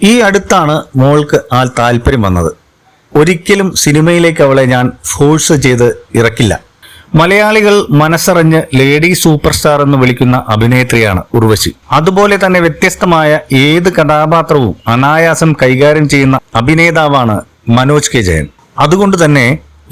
ഈ അടുത്താണ് മോൾക്ക് ആ താല്പര്യം വന്നത്. ഒരിക്കലും സിനിമയിലേക്ക് അവളെ ഞാൻ ഫോഴ്സ് ചെയ്ത് ഇറക്കില്ല. മലയാളികൾ മനസ്സറിഞ്ഞ് ലേഡി സൂപ്പർ സ്റ്റാർ എന്ന് വിളിക്കുന്ന അഭിനേത്രിയാണ് ഉർവശി. അതുപോലെ തന്നെ വ്യത്യസ്തമായ ഏത് കഥാപാത്രവും അനായാസം കൈകാര്യം ചെയ്യുന്ന അഭിനേതാവാണ് മനോജ് കെ ജയൻ. അതുകൊണ്ട് തന്നെ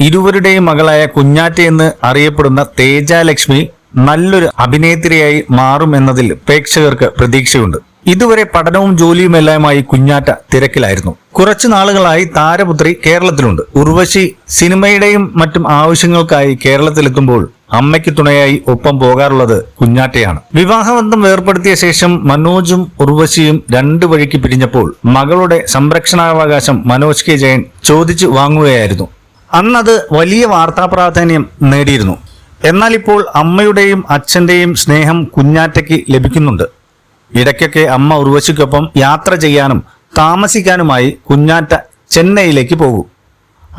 ഇരുവരുടെയും മകളായ കുഞ്ഞാറ്റ എന്ന് അറിയപ്പെടുന്ന തേജാലക്ഷ്മി നല്ലൊരു അഭിനേത്രിയായി മാറുമെന്നതിൽ പ്രേക്ഷകർക്ക് പ്രതീക്ഷയുണ്ട്. ഇതുവരെ പഠനവും ജോലിയുമെല്ലാമായി കുഞ്ഞാറ്റ തിരക്കിലായിരുന്നു. കുറച്ചു നാളുകളായി താരപുത്രി കേരളത്തിലുണ്ട്. ഉർവശി സിനിമയുടെയും മറ്റും ആവശ്യങ്ങൾക്കായി കേരളത്തിലെത്തുമ്പോൾ അമ്മയ്ക്ക് തുണയായി ഒപ്പം പോകാറുള്ളത് കുഞ്ഞാറ്റയാണ്. വിവാഹബന്ധം വേർപ്പെടുത്തിയ ശേഷം മനോജും ഉർവശിയും രണ്ടു വഴിക്ക് പിരിഞ്ഞപ്പോൾ മകളുടെ സംരക്ഷണാവകാശം മനോജ് കെ ജയൻ ചോദിച്ചു വാങ്ങുകയായിരുന്നു. അന്നത് വലിയ വാർത്താ പ്രാധാന്യം നേടിയിരുന്നു. എന്നാൽ ഇപ്പോൾ അമ്മയുടെയും അച്ഛന്റെയും സ്നേഹം കുഞ്ഞാറ്റയ്ക്ക് ലഭിക്കുന്നുണ്ട്. ഇടയ്ക്കൊക്കെ അമ്മ ഉർവശിക്കൊപ്പം യാത്ര ചെയ്യാനും താമസിക്കാനുമായി കുഞ്ഞാറ്റ ചെന്നൈയിലേക്ക് പോകും.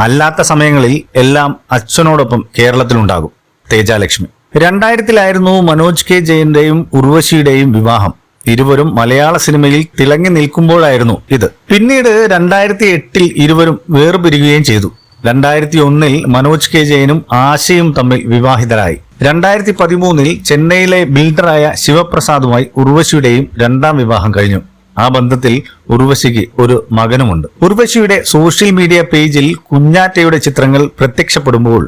അല്ലാത്ത സമയങ്ങളിൽ എല്ലാം അച്ഛനോടൊപ്പം കേരളത്തിലുണ്ടാകും തേജാലക്ഷ്മി. 2000-ലായിരുന്നു മനോജ് കെ ജയന്റെയും ഉർവശിയുടെയും വിവാഹം. ഇരുവരും മലയാള സിനിമയിൽ തിളങ്ങി നിൽക്കുമ്പോഴായിരുന്നു ഇത്. പിന്നീട് 2008-ൽ ഇരുവരും വേർപിരിയുകയും ചെയ്തു. 2001-ൽ മനോജ് കെ ജയനും ആശയും തമ്മിൽ വിവാഹിതരായി. 2013-ൽ ചെന്നൈയിലെ ബിൽഡറായ ശിവപ്രസാദുമായി ഉർവശിയുടെയും രണ്ടാം വിവാഹം കഴിഞ്ഞു. ആ ബന്ധത്തിൽ ഉർവശിക്ക് ഒരു മകനുമുണ്ട്. ഉർവശിയുടെ സോഷ്യൽ മീഡിയ പേജിൽ കുഞ്ഞാറ്റയുടെ ചിത്രങ്ങൾ പ്രത്യക്ഷപ്പെടുമ്പോൾ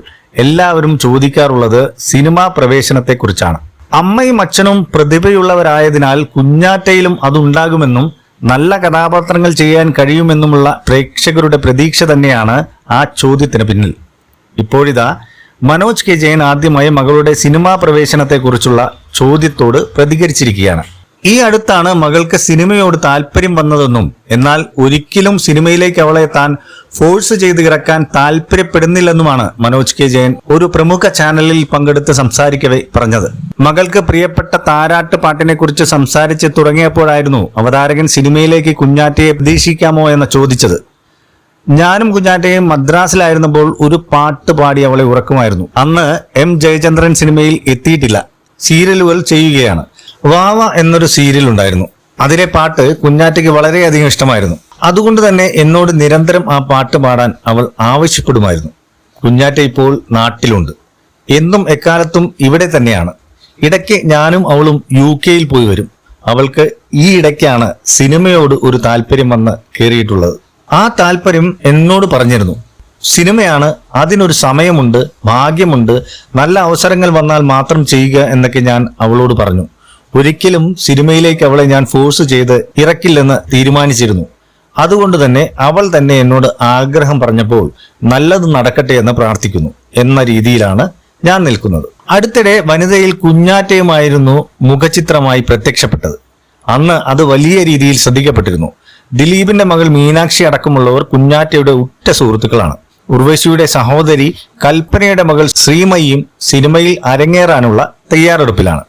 എല്ലാവരും ചോദിക്കാറുള്ളത് സിനിമാ പ്രവേശനത്തെക്കുറിച്ചാണ്. അമ്മയും അച്ഛനും പ്രതിഭയുള്ളവരായതിനാൽ കുഞ്ഞാറ്റയിലും അതുണ്ടാകുമെന്നും നല്ല കഥാപാത്രങ്ങൾ ചെയ്യാൻ കഴിയുമെന്നുമുള്ള പ്രേക്ഷകരുടെ പ്രതീക്ഷ തന്നെയാണ് ആ ചോദ്യത്തിന് പിന്നിൽ. ഇപ്പോഴിതാ മനോജ് കെ ജയൻ ആദ്യമായി മകളുടെ സിനിമാ പ്രവേശനത്തെക്കുറിച്ചുള്ള ചോദ്യത്തോട് പ്രതികരിച്ചിരിക്കുകയാണ്. ഈ അടുത്താണ് മകൾക്ക് സിനിമയോട് താല്പര്യം വന്നതെന്നും എന്നാൽ ഒരിക്കലും സിനിമയിലേക്ക് അവളെ താൻ ഫോഴ്സ് ചെയ്ത് ഇറക്കാൻ താല്പര്യപ്പെടുന്നില്ലെന്നുമാണ് മനോജ് കെ ജയൻ ഒരു പ്രമുഖ ചാനലിൽ പങ്കെടുത്ത് സംസാരിക്കവേ പറഞ്ഞത്. മകൾക്ക് പ്രിയപ്പെട്ട താരാട്ട് പാട്ടിനെ കുറിച്ച് സംസാരിച്ച് തുടങ്ങിയപ്പോഴായിരുന്നു അവതാരകൻ സിനിമയിലേക്ക് കുഞ്ഞാറ്റയെ പ്രതീക്ഷിക്കാമോ എന്ന് ചോദിച്ചത്. ഞാനും കുഞ്ഞാറ്റയും മദ്രാസിലായിരുന്നപ്പോൾ ഒരു പാട്ട് പാടി അവളെ ഉറക്കുമായിരുന്നു. അന്ന് M. ജയചന്ദ്രൻ സിനിമയിൽ എത്തിയിട്ടില്ല, സീരിയലുകൾ ചെയ്യുകയാണ്. വാവ എന്നൊരു സീരിയൽ ഉണ്ടായിരുന്നു. അതിലെ പാട്ട് കുഞ്ഞാറ്റയ്ക്ക് വളരെയധികം ഇഷ്ടമായിരുന്നു. അതുകൊണ്ട് തന്നെ എന്നോട് നിരന്തരം ആ പാട്ട് പാടാൻ അവൾ ആവശ്യപ്പെടുമായിരുന്നു. കുഞ്ഞാറ്റ ഇപ്പോൾ നാട്ടിലുണ്ട്, എന്നും എക്കാലത്തും ഇവിടെ തന്നെയാണ്. ഇടയ്ക്ക് ഞാനും അവളും UK-യിൽ പോയി വരും. അവൾക്ക് ഈ ഇടയ്ക്കാണ് സിനിമയോട് ഒരു താല്പര്യം വന്ന് കയറിയിട്ടുള്ളത്. ആ താല്പര്യം എന്നോട് പറഞ്ഞിരുന്നു. സിനിമയാണ്, അതിനൊരു സമയമുണ്ട്, ഭാഗ്യമുണ്ട്, നല്ല അവസരങ്ങൾ വന്നാൽ മാത്രം ചെയ്യുക എന്നൊക്കെ ഞാൻ അവളോട് പറഞ്ഞു. ഒരിക്കലും സിനിമയിലേക്ക് അവളെ ഞാൻ ഫോഴ്സ് ചെയ്ത് ഇറക്കില്ലെന്ന് തീരുമാനിച്ചിരുന്നു. അതുകൊണ്ട് തന്നെ അവൾ തന്നെ എന്നോട് ആഗ്രഹം പറഞ്ഞപ്പോൾ നല്ലത് നടക്കട്ടെ എന്ന് പ്രാർത്ഥിക്കുന്നു എന്ന രീതിയിലാണ് ഞാൻ നിൽക്കുന്നത്. അടുത്തിടെ വനിതയിൽ കുഞ്ഞാറ്റയുമായിരുന്നു മുഖചിത്രമായി പ്രത്യക്ഷപ്പെട്ടത്. അന്ന് അത് വലിയ രീതിയിൽ ശ്രദ്ധിക്കപ്പെട്ടിരുന്നു. ദിലീപിന്റെ മകൾ മീനാക്ഷി അടക്കമുള്ളവർ കുഞ്ഞാറ്റയുടെ ഉറ്റ സുഹൃത്തുക്കളാണ്. ഉർവശിയുടെ സഹോദരി കൽപ്പനയുടെ മകൾ ശ്രീമയിയും സിനിമയിൽ അരങ്ങേറാനുള്ള തയ്യാറെടുപ്പിലാണ്.